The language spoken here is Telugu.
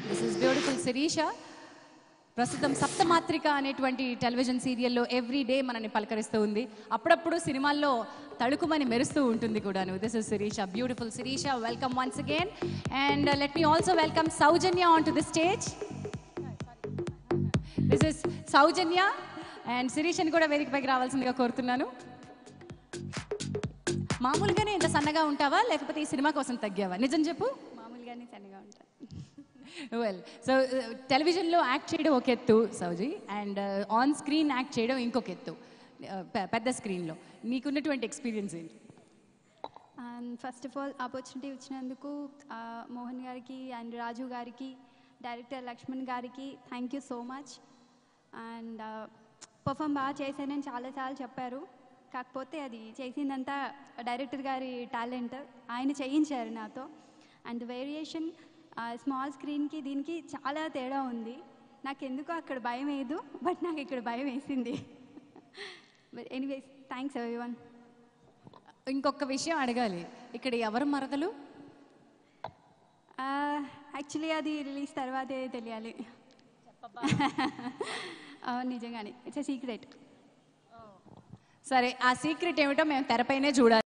This is beautiful Sirisha. ప్రస్తుతం సప్తమాత్రిక అనేటువంటి టెలివిజన్ సీరియల్లో ఎవ్రీ డే మనల్ని పలకరిస్తూ ఉంది. అప్పుడప్పుడు సినిమాల్లో తళుకుమని మెరుస్తూ ఉంటుంది కూడాను. This is Sirisha, beautiful Sirisha. Welcome once again. And let me also welcome Soujanya on to the stage. This is Soujanya. And శిరీషని కూడా వేదికపైకి రావాల్సిందిగా కోరుతున్నాను. మామూలుగానే ఇంత సన్నగా ఉంటావా లేకపోతే ఈ సినిమా కోసం తగ్గావా? నిజం చెప్పు. మామూలుగానే సన్నగా ఉంటాను. వెల్, సో టెలివిజన్లో యాక్ట్ చేయడం ఒక ఎత్తు సౌజీ, అండ్ ఆన్ స్క్రీన్ యాక్ట్ చేయడం ఇంకొక ఎత్తు, పెద్ద స్క్రీన్లో. నీకున్నటువంటి ఎక్స్పీరియన్స్ ఏంటి? ఫస్ట్ ఆఫ్ ఆల్ ఆపర్చునిటీ ఇచ్చినందుకు మోహన్ గారికి అండ్ రాజు గారికి, డైరెక్టర్ లక్ష్మణ్ గారికి thank you so much. And perform బాగా చేశానని చాలాసార్లు చెప్పారు. కాకపోతే అది చేసిందంతా డైరెక్టర్ గారి టాలెంట్, ఆయన చేయించారు నాతో. అండ్ వేరియేషన్ స్మాల్ స్క్రీన్కి దీనికి చాలా తేడా ఉంది. నాకు ఎందుకో అక్కడ భయం వేయదు, బట్ నాకు ఇక్కడ భయం వేసింది. But anyways thanks everyone. ఇంకొక విషయం అడగాలి, ఇక్కడ ఎవరు మరదలు? యాక్చువల్లీ అది రిలీజ్ తర్వాతే తెలియాలి. నిజంగానే ఇట్స్ ఎ సీక్రెట్. సరే, ఆ సీక్రెట్ ఏమిటో మేము తెరపైనే చూడాలి.